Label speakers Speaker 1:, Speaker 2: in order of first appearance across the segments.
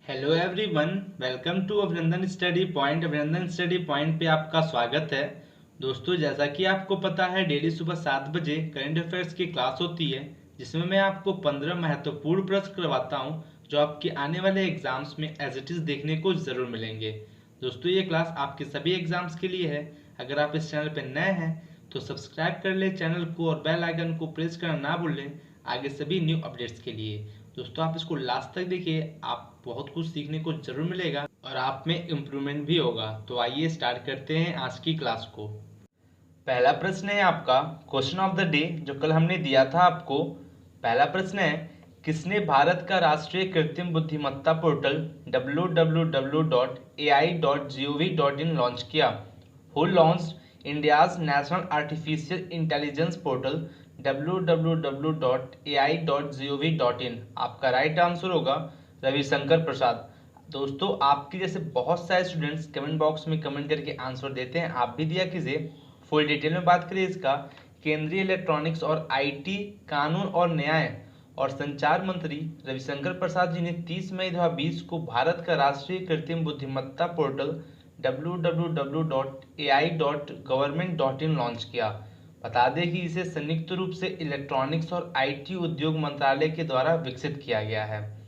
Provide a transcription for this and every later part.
Speaker 1: Hello everyone, welcome to अभिनंदन study point. अभिनंदन study point पे आपका स्वागत है। दोस्तों, जैसा कि आपको पता है, डेली सुबह 7 बजे करंट अफेयर्स की क्लास होती है, जिसमें मैं आपको 15 महत्वपूर्ण प्रश्न करवाता हूं, जो आपके आने वाले एग्जाम्स में एज इट इज़ देखने को ज़रूर मिलेंगे। दोस्तों, ये क्लास आपके सभी एग्जाम्स के लिए है। अगर आप इस चैनल पर नए हैं तो सब्सक्राइब कर ले चैनल को और बेल आइकन को प्रेस करना ना भूलें आगे सभी न्यू अपडेट्स के लिए। दोस्तों, आप इसको लास्ट तक देखिए, आप बहुत कुछ सीखने को जरूर मिलेगा और आप में इम्प्रूवमेंट भी होगा। तो आइए स्टार्ट करते हैं आज की क्लास को। पहला प्रश्न है आपका क्वेश्चन ऑफ द डे, जो कल हमने दिया था आपको। पहला प्रश्न है, किसने भारत का राष्ट्रीय कृत्रिम बुद्धिमत्ता पोर्टल www.ai.gov.in लॉन्च किया? Who launched India's national artificial intelligence portal www.ai.gov.in? आपका राइट आंसर होगा रविशंकर प्रसाद। दोस्तों, आपके जैसे बहुत सारे स्टूडेंट्स कमेंट बॉक्स में कमेंट करके आंसर देते हैं, आप भी दिया कीजिए। फुल डिटेल में बात करें इसका, केंद्रीय इलेक्ट्रॉनिक्स और आईटी, कानून और न्याय और संचार मंत्री रविशंकर प्रसाद जी ने 30 मई 2020 को भारत का राष्ट्रीय कृत्रिम बुद्धिमत्ता पोर्टल www.ai.government.in लॉन्च किया। बता दें कि इसे संयुक्त रूप से इलेक्ट्रॉनिक्स और आईटी उद्योग मंत्रालय के द्वारा विकसित किया गया है।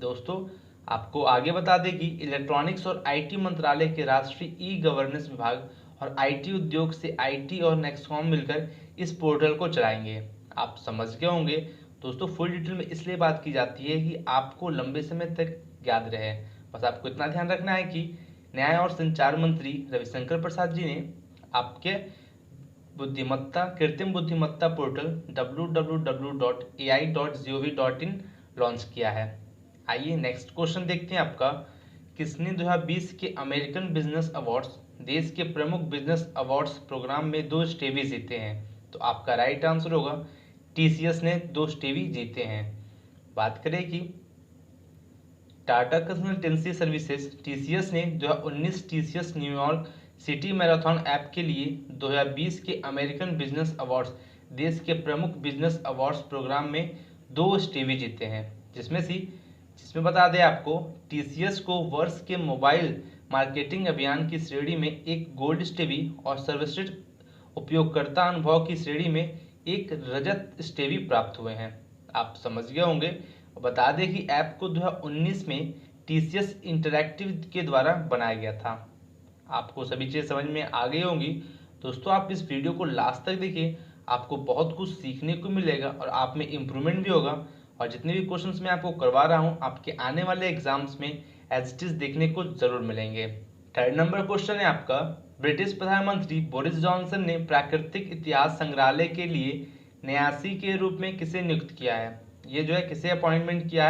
Speaker 1: दोस्तों, आपको आगे बता दें कि इलेक्ट्रॉनिक्स और आईटी मंत्रालय के राष्ट्रीय ई गवर्नेंस विभाग और आईटी उद्योग से आईटी और नेक्सकॉम मिलकर इस पोर्टल को चलाएंगे। आप समझ गए होंगे। दोस्तों, फुल डिटेल में इसलिए बात की जाती है कि आपको लंबे समय तक याद रहे। बस आपको इतना ध्यान रखना है कि न्याय और संचार मंत्री रविशंकर प्रसाद जी ने आपके कृत्रिम बुद्धिमत्ता पोर्टल www.ai.gov.in लॉन्च किया है। आइए नेक्स्ट क्वेश्चन देखते हैं आपका। किसने 2020 के अमेरिकन बिजनेस अवार्ड्स, देश के प्रमुख बिजनेस अवार्ड्स प्रोग्राम में 2 स्टेवी जीते हैं? तो आपका राइट आंसर होगा टीसीएस ने 2 स्टेवी जीते हैं। बात करें कि टाटा कंसल्टेंसी सर्विसेज टीसीएस ने 2019 TCS New York city marathon app के लिए 2020 के अमेरिकन बिजनेस अवार्ड्स, देश के प्रमुख बिजनेस अवार्ड्स प्रोग्राम में 2 स्टेवी जीते हैं, जिसमें बता दें आपको, टीसीएस को वर्ष के मोबाइल मार्केटिंग अभियान की श्रेणी में एक गोल्ड स्टेवी और सर्वश्रेष्ठ उपयोगकर्ता अनुभव की श्रेणी में एक रजत स्टेवी प्राप्त हुए हैं। आप समझ गए होंगे। बता दें कि ऐप को 2019 में टीसीएस इंटरैक्टिव के द्वारा बनाया गया था। आपको सभी चीज़ें समझ में आ गई होंगी। दोस्तों, आप इस वीडियो को लास्ट तक देखिए, आपको बहुत कुछ सीखने को मिलेगा और आप में इम्प्रूवमेंट भी होगा। और जितने भी क्वेश्चंस मैं आपको करवा रहा हूं, आपके आने वाले एग्जाम्स में एज इट इज देखने को जरूर मिलेंगे। थर्ड नंबर क्वेश्चन है आपका, ब्रिटिश प्रधानमंत्री बोरिस जॉनसन ने प्राकृतिक इतिहास संग्रहालय के लिए न्यासी के रूप में किसे नियुक्त किया है? ये जो है किसे अपॉइंटेड किया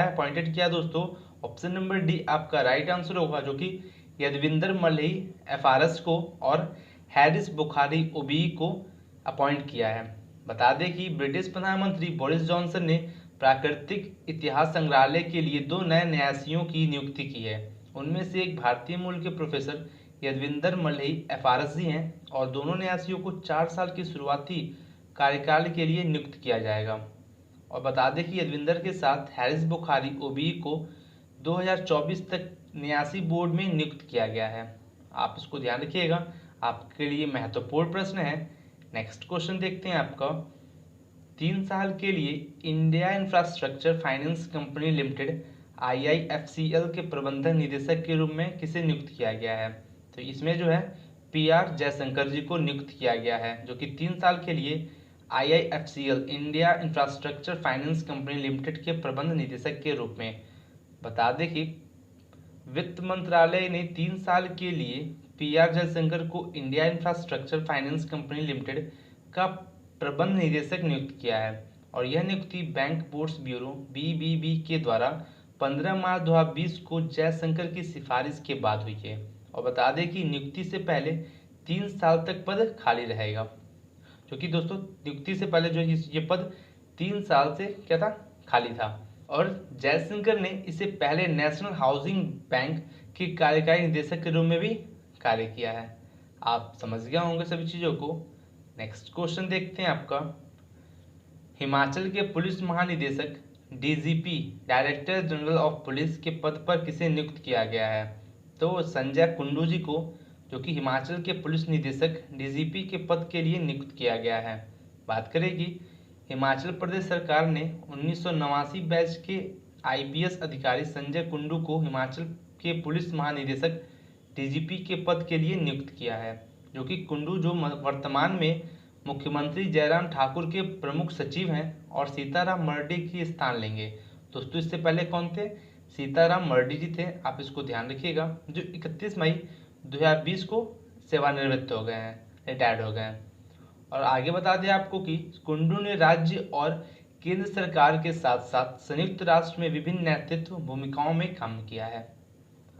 Speaker 1: है दोस्तों? ऑप्शन नंबर डी आपका राइट आंसर होगा, जो कि यदविंदर मल्ही एफआरएस को और हैरिस बुखारी ओबी को अपॉइंट किया है। बता दें कि ब्रिटिश प्रधानमंत्री बोरिस जॉनसन ने प्राकृतिक इतिहास संग्रहालय के लिए 2 नए न्यासियों की नियुक्ति की है। उनमें से एक भारतीय मूल के प्रोफेसर यदविंदर मल्ही एफआरएस हैं और दोनों न्यासियों को 4 साल की शुरुआती कार्यकाल के लिए नियुक्त किया जाएगा। और बता दें कि यदविंदर के साथ हैरिस बुखारी ओबी को 2024 तक न्यासी बोर्ड में नियुक्त किया गया है। आप इसको ध्यान रखिएगा, आपके लिए महत्वपूर्ण प्रश्न है। नेक्स्ट क्वेश्चन देखते हैं आपका। 3 साल के लिए India infrastructure finance company limited IIFCL के प्रबंधक निदेशक के रूप में किसे नियुक्त किया गया है? तो इसमें जो है PR जयशंकर जी को नियुक्त किया गया है, जो कि 3 साल के लिए IIFCL India infrastructure finance company limited के प्रबंध निदेशक के रूप में। बता दें कि वित्त मंत्रालय ने 3 साल के लिए PR जयशंकर को India infrastructure finance company limited का प्रबंध निदेशक नियुक्त किया है और यह नियुक्ति बैंक बोर्ड्स ब्यूरो BBB के द्वारा 15 मार्च 2020 को जयशंकर की सिफारिश के बाद हुई है। और बता दें कि नियुक्ति से पहले 3 साल तक पद खाली रहेगा, क्योंकि दोस्तों नियुक्ति से पहले जो ये पद 3 साल से क्या था, खाली था। और जयशंकर ने इसे पहले नेशनल हाउसिंग बैंक के कार्यकारी निदेशक के रूप में भी कार्य किया है। आप समझ गए होंगे सभी चीज़ों को। नेक्स्ट क्वेश्चन देखते हैं आपका। हिमाचल के पुलिस महानिदेशक DGP director general of police के पद पर किसे नियुक्त किया गया है? तो संजय कुंडू जी को, जो कि हिमाचल के पुलिस निदेशक डीजीपी के पद के लिए नियुक्त किया गया है। बात करें कि हिमाचल प्रदेश सरकार ने 1989 बैच के आईपीएस अधिकारी संजय कुंडू को हिमाचल के पुलिस महानिदेशक डीजीपी के पद के लिए नियुक्त किया है, जो कि कुंडू जो वर्तमान में मुख्यमंत्री जयराम ठाकुर के प्रमुख सचिव हैं और सीताराम मर्डी की स्थान लेंगे। दोस्तों इससे पहले कौन थे? सीताराम मर्डी जी थे, आप इसको ध्यान रखिएगा, जो 31 मई 2020 को सेवानिवृत्त हो गए हैं, रिटायर्ड हो गए हैं। और आगे बता दें आपको कि कुंडू ने राज्य और केंद्र सरकार के साथ साथ संयुक्त राष्ट्र में विभिन्न नेतृत्व भूमिकाओं में काम किया है।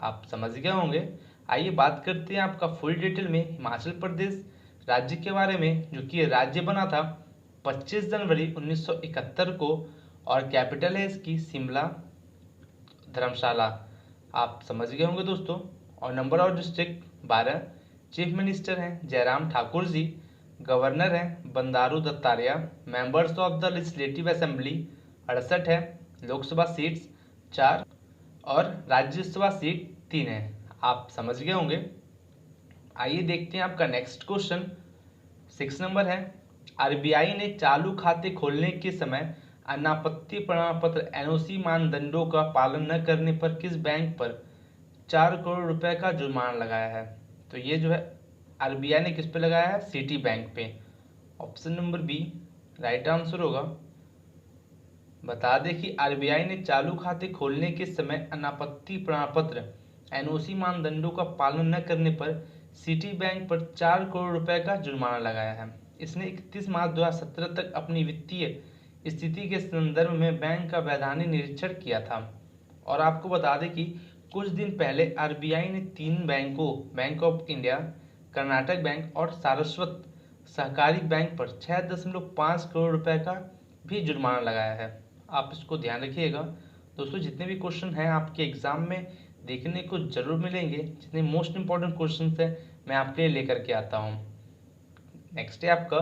Speaker 1: आप समझ गए होंगे। आइए बात करते हैं आपका फुल डिटेल में हिमाचल प्रदेश राज्य के बारे में, जो कि राज्य बना था 25 जनवरी 1971 को और कैपिटल है इसकी शिमला, धर्मशाला। आप समझ गए होंगे दोस्तों। और number of district 12, chief minister हैं जयराम ठाकुर जी, गवर्नर हैं Bandaru Dattatreya, members of the legislative assembly 68 है, लोकसभा सीट्स 4 और राज्यसभा सीट 3 है। आप समझ गए होंगे। आइए देखते हैं आपका नेक्स्ट क्वेश्चन। 6 नंबर है, आरबीआई ने चालू खाते खोलने के समय अनापत्ति प्रमाण पत्र एनओसी मानदंडों का पालन न करने पर किस बैंक पर 4 करोड़ रुपए का जुर्माना लगाया है? तो ये जो है आरबीआई ने किस पे लगाया है? सिटी बैंक पे। Option number B right answer होगा। बता दें कि आरबीआई ने चालू खाते खोलने के समय अनापत्ति प्रमाण पत्र एनओसी मानदंडों का पालन न करने पर सिटी बैंक पर 4 करोड़ रुपए का जुर्माना लगाया है। इसने 31 मार्च 2017 तक अपनी वित्तीय स्थिति के संदर्भ में बैंक का वैधानिक निरीक्षण किया था। और आपको बता दें कि कुछ दिन पहले आरबीआई ने 3 बैंकों, bank of India, Karnataka bank और सारस्वत सहकारी बैंक पर 6.5 करोड़ रुपए का भी जुर्माना लगाया है। आप इसको ध्यान रखिएगा। दोस्तों जितने भी क्वेश्चन हैं आपके एग्जाम में देखने को जरूर मिलेंगे, जितने मोस्ट इंपॉर्टेंट क्वेश्चन हैं मैं आपके लिए लेकर के आता हूँ। नेक्स्ट है आपका,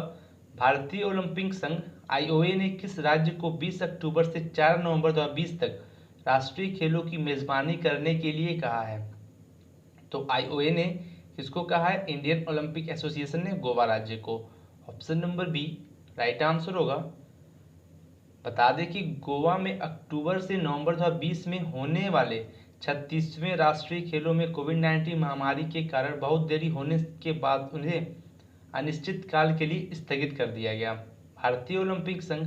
Speaker 1: भारतीय ओलंपिक संघ आईओए ने किस राज्य को 20 अक्टूबर से 4 नवंबर 2020 तक राष्ट्रीय खेलों की मेजबानी करने के लिए कहा है? तो आईओए ने किसको कहा है? इंडियन ओलंपिक एसोसिएशन ने गोवा राज्य को। Option number B right answer होगा। बता दें कि गोवा में अक्टूबर से नवंबर 2020 में होने वाले 36वें राष्ट्रीय खेलों में कोविड-19 महामारी के कारण बहुत देरी होने के बाद उन्हें अनिश्चित काल के लिए स्थगित कर दिया गया। भारतीय ओलंपिक संघ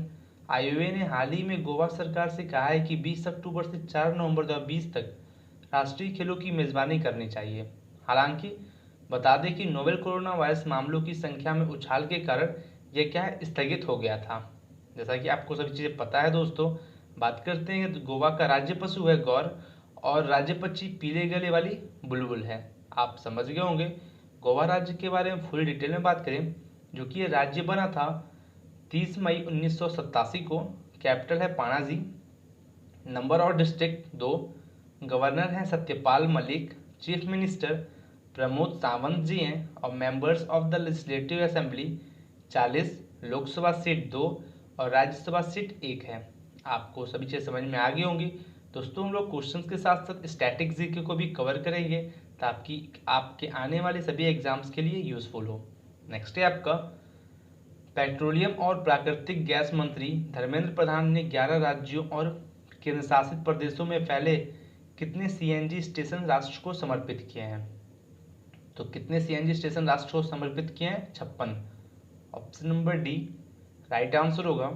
Speaker 1: आईओए ने हाल ही में गोवा सरकार से कहा है कि 20 अक्टूबर से 4 नवंबर 2020 तक राष्ट्रीय खेलों की मेजबानी करनी चाहिए। हालांकि बता दें कि नोवेल कोरोना वायरस मामलों की संख्या में उछाल के कारण यह क्या है, स्थगित हो गया था। जैसा कि आपको सभी चीज़ें पता है दोस्तों। बात करते हैं तो गोवा का राज्य पशु है गौर और राज्य पक्षी पीले गले वाली बुलबुल है। आप समझ गए होंगे। गोवा राज्य के बारे में फुल डिटेल में बात करें, जो कि ये राज्य बना था 30 मई 1987 को, कैपिटल है पणाजी, नंबर ऑफ डिस्ट्रिक्ट 2, गवर्नर हैं सत्यपाल मलिक, चीफ मिनिस्टर प्रमोद सावंत जी हैं और members of the legislative assembly 40, Lok Sabha seat 2 और राज्यसभा सीट 1 है। आपको सभी चीज़ें समझ में आ गई होंगी। दोस्तों हम लोग क्वेश्चंस के साथ साथ स्टैटिक जीके को भी कवर करेंगे ताकि आपके आने वाले सभी एग्जाम्स के लिए यूजफुल हो। नेक्स्ट है आपका, पेट्रोलियम और प्राकृतिक गैस मंत्री धर्मेंद्र प्रधान ने 11 राज्यों और केंद्र शासित प्रदेशों में फैले कितने सीएनजी स्टेशन राष्ट्र को समर्पित किए हैं? तो कितने सीएनजी स्टेशन राष्ट्र को समर्पित किए हैं? 56। Option number D right answer होगा।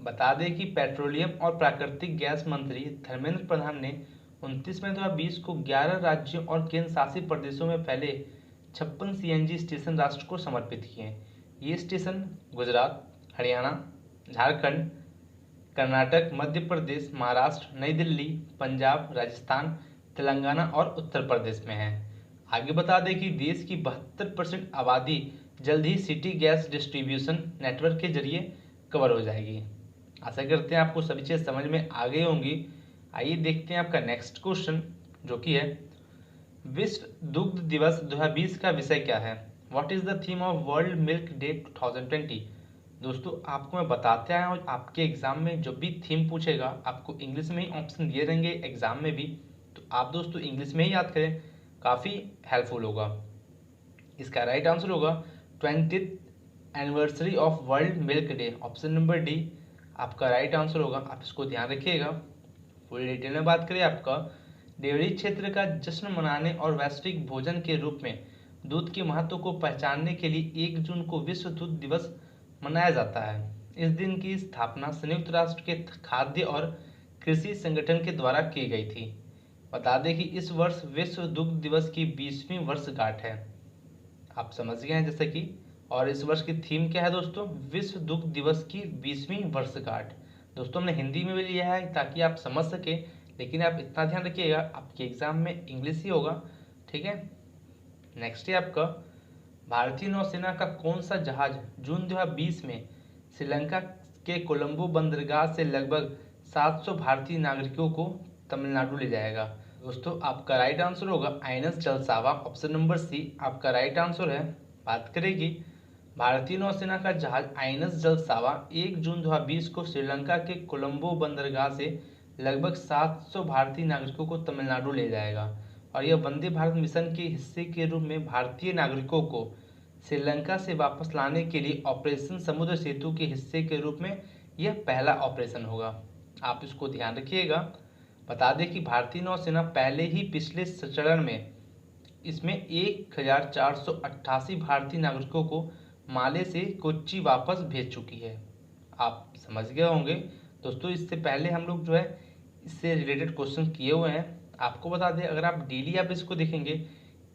Speaker 1: बता दें कि पेट्रोलियम और प्राकृतिक गैस मंत्री धर्मेंद्र प्रधान ने 29 मई 2020 को 11 राज्यों और केंद्र शासित प्रदेशों में फैले 56 सीएनजी स्टेशन राष्ट्र को समर्पित किए हैं। ये स्टेशन गुजरात, हरियाणा, झारखंड, कर्नाटक, मध्य प्रदेश, महाराष्ट्र, नई दिल्ली, पंजाब, राजस्थान, तेलंगाना और उत्तर प्रदेश में हैं। आगे बता दें कि देश की 72% आबादी जल्द ही सिटी गैस डिस्ट्रीब्यूशन नेटवर्क के जरिए कवर हो जाएगी। आशा करते हैं आपको सभी चीज़ समझ में आ गई होंगी। आइए देखते हैं आपका नेक्स्ट क्वेश्चन, जो कि है विश्व दुग्ध दिवस 2020 का विषय क्या है? What is the theme of world milk day 2020? दोस्तों आपको मैं बताते आया हूँ, आपके एग्जाम में जब भी थीम पूछेगा आपको इंग्लिश में ही ऑप्शन दिए रहेंगे एग्जाम में भी, तो आप दोस्तों इंग्लिश में ही याद करें, काफ़ी हेल्पफुल होगा। इसका राइट आंसर होगा 20th anniversary of world milk day, option number D आपका राइट आंसर होगा। आप इसको ध्यान रखिएगा। पूरी डिटेल में बात करें, आपका डेयरी क्षेत्र का जश्न मनाने और वैश्विक भोजन के रूप में दूध के महत्व को पहचानने के लिए 1 जून को विश्व दूध दिवस मनाया जाता है। इस दिन की स्थापना संयुक्त राष्ट्र के खाद्य और कृषि संगठन के द्वारा की गई थी। बता दें कि इस वर्ष विश्व दुग्ध दिवस की 20वीं वर्षगांठ है। आप समझ गए हैं जैसे कि, और इस वर्ष की थीम क्या है दोस्तों, विश्व दुग्ध दिवस की 20वीं वर्षगांठ। दोस्तों हमने हिंदी में भी लिया है ताकि आप समझ सके, लेकिन आप इतना ध्यान रखिएगा आपके एग्जाम में इंग्लिश ही होगा, ठीक है। नेक्स्ट है आपका, भारतीय नौसेना का कौन सा जहाज जून 2020 में श्रीलंका के कोलंबो बंदरगाह से लगभग 700 भारतीय नागरिकों को तमिलनाडु ले जाएगा। दोस्तों आपका राइट आंसर होगा आईएनएस जलसावा, ऑप्शन नंबर सी आपका राइट आंसर है। बात करेगी भारतीय नौसेना का जहाज आईएनएस जलसावा 1 जून 2020 को श्रीलंका के कोलंबो बंदरगाह से लगभग 700 भारतीय नागरिकों को तमिलनाडु ले जाएगा, और यह वंदे भारत मिशन के हिस्से के रूप में भारतीय नागरिकों को श्रीलंका से वापस लाने के लिए ऑपरेशन समुद्र सेतु के हिस्से के रूप में यह पहला ऑपरेशन होगा। आप इसको ध्यान रखिएगा। बता दें कि भारतीय नौसेना पहले ही पिछले चरण में इसमें 1488 भारतीय नागरिकों को माले से कोच्चि वापस भेज चुकी है। आप समझ गए होंगे दोस्तों, इससे पहले हम लोग जो है इससे रिलेटेड क्वेश्चन किए हुए हैं। आपको बता दें, अगर आप डेली आप इसको देखेंगे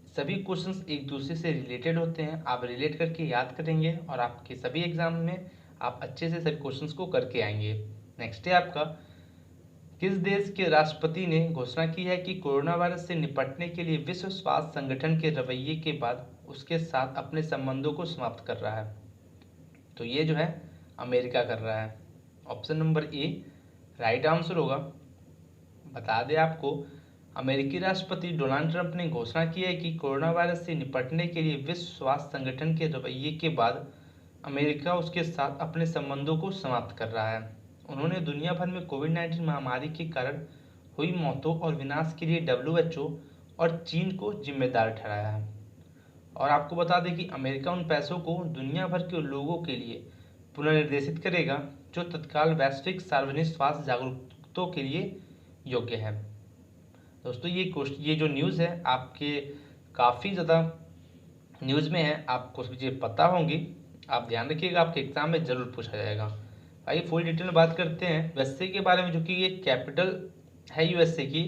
Speaker 1: सभी क्वेश्चंस एक दूसरे से रिलेटेड होते हैं, आप रिलेट करके याद करेंगे और आपके सभी एग्जाम में आप अच्छे से सभी क्वेश्चंस को करके आएंगे। नेक्स्ट है आपका, किस देश के राष्ट्रपति ने घोषणा की है कि कोरोना वायरस से निपटने के लिए विश्व स्वास्थ्य संगठन के रवैये के बाद उसके साथ अपने संबंधों को समाप्त कर रहा है? तो ये जो है अमेरिका कर रहा है, option number A right answer होगा। बता दें आपको, अमेरिकी राष्ट्रपति डोनाल्ड ट्रंप ने घोषणा की है कि कोरोना वायरस से निपटने के लिए विश्व स्वास्थ्य संगठन के रवैये के बाद अमेरिका उसके साथ अपने संबंधों को समाप्त कर रहा है। उन्होंने दुनिया भर में कोविड-19 महामारी के कारण हुई मौतों और विनाश के लिए WHO और चीन को जिम्मेदार ठहराया है। और आपको बता दें कि अमेरिका उन पैसों को दुनिया भर के लोगों के लिए पुनर्निर्देशित करेगा जो तत्काल वैश्विक सार्वजनिक स्वास्थ्य जागरूकता के लिए योग्य है। दोस्तों ये जो न्यूज़ है आपके काफ़ी ज़्यादा न्यूज़ में है, आपको चीज़ें पता होंगी, आप ध्यान रखिएगा, आपके एग्जाम में ज़रूर पूछा जाएगा। आइए फुल डिटेल में बात करते हैं यूएसए के बारे में, जो कि ये कैपिटल है यूएसए की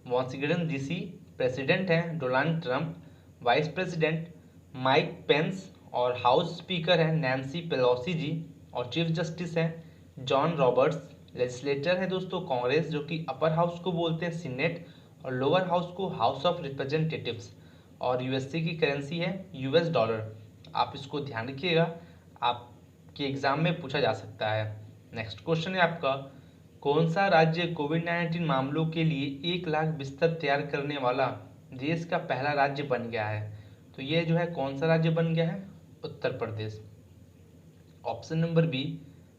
Speaker 1: वाशिंगटन डीसी। प्रेसिडेंट हैं Donald Trump, vice president Mike Pence, और हाउस स्पीकर हैं नैन्सी पेलोसी जी, और चीफ जस्टिस हैं जॉन रॉबर्ट्स। लेजिस्लेटर है दोस्तों कांग्रेस, जो कि अपर हाउस को बोलते हैं सीनेट, और लोअर हाउस को हाउस ऑफ रिप्रेजेंटेटिव्स। और यूएसए की करेंसी है यूएस डॉलर। आप इसको ध्यान रखिएगा, आपके एग्जाम में पूछा जा सकता है। नेक्स्ट क्वेश्चन है आपका, कौन सा राज्य कोविड-19 मामलों के लिए 1 लाख बिस्तर तैयार करने वाला देश का पहला राज्य बन गया है? तो ये जो है कौन सा राज्य बन गया है? Uttar Pradesh, option number B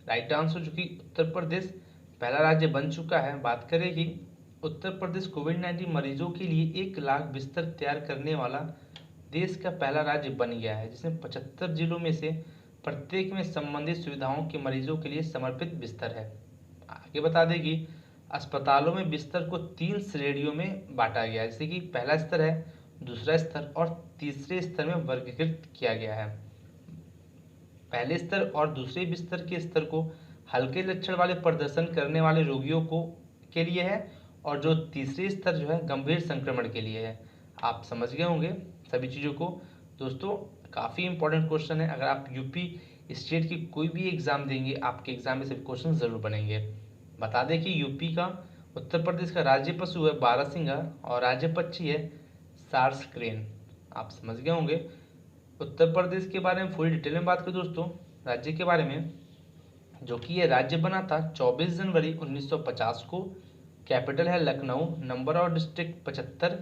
Speaker 1: right answer, जो कि उत्तर प्रदेश पहला राज्य बन चुका है। बात करें कि उत्तर प्रदेश कोविड-19 मरीजों के लिए 1 लाख बिस्तर तैयार करने वाला देश का पहला राज्य बन गया है, जिसमें 75 जिलों में से प्रत्येक में संबंधित सुविधाओं के मरीजों के लिए समर्पित बिस्तर है। आगे बता दें कि अस्पतालों में बिस्तर को 3 श्रेणियों में बांटा गया है, जैसे कि पहला स्तर है, दूसरा स्तर और तीसरे स्तर में वर्गीकृत किया गया है। पहले स्तर और दूसरे बिस्तर के स्तर को हल्के लक्षण वाले प्रदर्शन करने वाले रोगियों को के लिए है, और जो तीसरे स्तर जो है गंभीर संक्रमण के लिए है। आप समझ गए होंगे सभी चीज़ों को। दोस्तों काफ़ी इंपॉर्टेंट क्वेश्चन है, अगर आप यूपी स्टेट की कोई भी एग्ज़ाम देंगे आपके एग्ज़ाम में सभी क्वेश्चन ज़रूर बनेंगे। बता दें कि यूपी का उत्तर प्रदेश का राज्य पशु है बारहसिंगा, और राज्य पक्षी है सार्स क्रेन। आप समझ गए होंगे। उत्तर प्रदेश के बारे में फुल डिटेल में बात करें दोस्तों, राज्य के बारे में, जो कि ये राज्य बना था 24 जनवरी 1950 को। कैपिटल है Lucknow, number of district 75,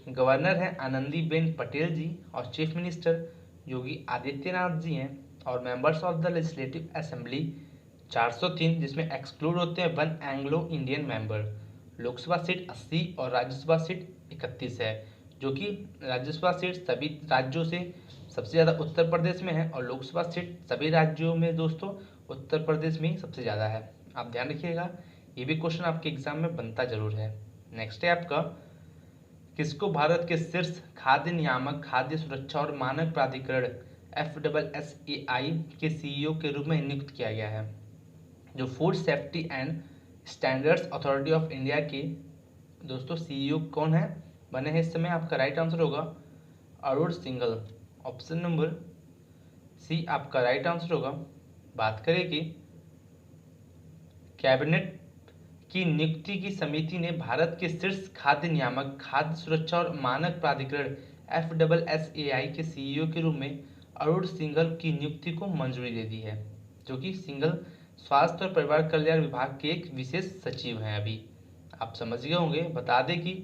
Speaker 1: governor है आनंदीबेन पटेल जी, और चीफ मिनिस्टर योगी आदित्यनाथ जी हैं। और members of the legislative assembly 403, जिसमें एक्सक्लूड होते हैं 1 Anglo Indian member. Lok Sabha seat 80 और राज्यसभा सीट 31 है, जो कि राज्यसभा सीट सभी राज्यों से सबसे ज़्यादा उत्तर प्रदेश में है और लोकसभा सीट सभी राज्यों में दोस्तों उत्तर प्रदेश में ही सबसे ज़्यादा है। आप ध्यान रखिएगा, ये भी क्वेश्चन आपके एग्जाम में बनता जरूर है। नेक्स्ट है आपका, किसको भारत के शीर्ष खाद्य नियामक, खाद्य सुरक्षा और मानक प्राधिकरण FSSAI के CEO के रूप में नियुक्त किया गया है? जो food safety and standards authority of India के दोस्तों CEO कौन है बने हैं इस समय? आपका राइट आंसर होगा Arun Singhal. Option number C आपका राइट आंसर होगा। बात करें कि कैबिनेट की नियुक्ति की समिति ने भारत के शीर्ष खाद्य नियामक, खाद्य सुरक्षा और मानक प्राधिकरण FSSAI के CEO के रूप में अरुण सिंघल की नियुक्ति को मंजूरी दे दी है, जो कि सिंघल स्वास्थ्य और परिवार कल्याण विभाग के एक विशेष सचिव हैं। अभी आप समझ गए होंगे। बता दें कि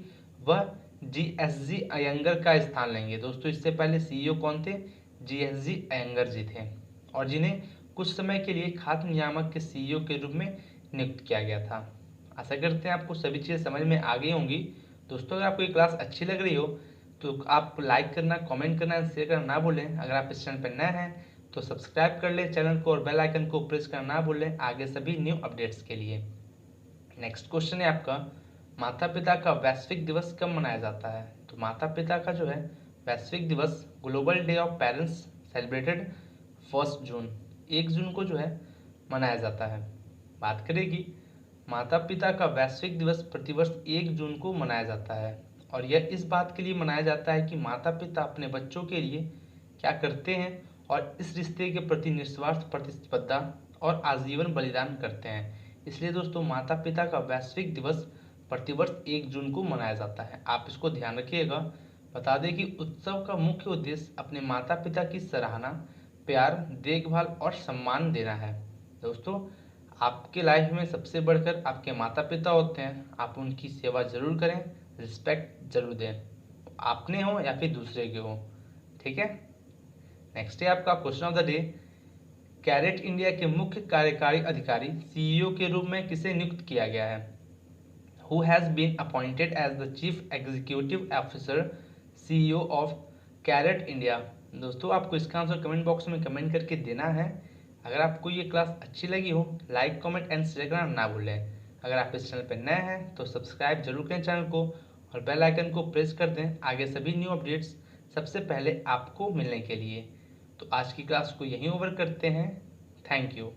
Speaker 1: वह GSG अयंगर का स्थान लेंगे। दोस्तों इससे पहले CEO कौन थे? GSG अयंगर जी थे, और जिन्हें कुछ समय के लिए खाद्य नियामक के CEO के रूप में नियुक्त किया गया था। आशा करते हैं आपको सभी चीज़ें समझ में आ गई होंगी। दोस्तों अगर आपको ये क्लास अच्छी लग रही हो तो आप लाइक करना, कमेंट करना, शेयर करना ना भूलें। अगर आप इस चैनल पर नए हैं तो सब्सक्राइब कर लें चैनल को और बेल आइकन को प्रेस करना ना भूलें आगे सभी न्यू अपडेट्स के लिए। नेक्स्ट क्वेश्चन है आपका, माता पिता का वैश्विक दिवस कब मनाया जाता है? तो माता पिता का जो है वैश्विक दिवस, global day of parents celebrated 1 जून, 1 जून को जो है मनाया जाता है। बात करें कि माता पिता का वैश्विक दिवस प्रतिवर्ष 1 जून को मनाया जाता है, और यह इस बात के लिए मनाया जाता है कि माता पिता अपने बच्चों के लिए क्या करते हैं और इस रिश्ते के प्रति निस्वार्थ प्रतिस्पर्धा और आजीवन बलिदान करते हैं। इसलिए दोस्तों माता पिता का वैश्विक दिवस प्रतिवर्ष 1 जून को मनाया जाता है। आप इसको ध्यान रखिएगा। बता दें कि उत्सव का मुख्य उद्देश्य अपने माता पिता की सराहना, प्यार, देखभाल और सम्मान देना है। दोस्तों आपके लाइफ में सबसे बढ़कर आपके माता पिता होते हैं। आप उनकी सेवा जरूर करें, रिस्पेक्ट जरूर दें, आपने हो या फिर दूसरे के हो। ठीक है। नेक्स्ट है आपका question of the day, Carat India के मुख्य कार्यकारी अधिकारी CEO के रूप में किसे नियुक्त किया गया है? Who has been appointed as the chief executive officer CEO of Carat India? दोस्तों आपको इसका आंसर कमेंट बॉक्स में कमेंट करके देना है। अगर आपको ये क्लास अच्छी लगी हो लाइक, कमेंट एंड शेयर करना ना भूलें। अगर आप इस चैनल पर नए हैं तो सब्सक्राइब जरूर करें चैनल को और बेल आइकन को प्रेस कर दें आगे सभी न्यू अपडेट्स सबसे पहले आपको मिलने के लिए। तो आज की क्लास को यहीं ओवर करते हैं। Thank you.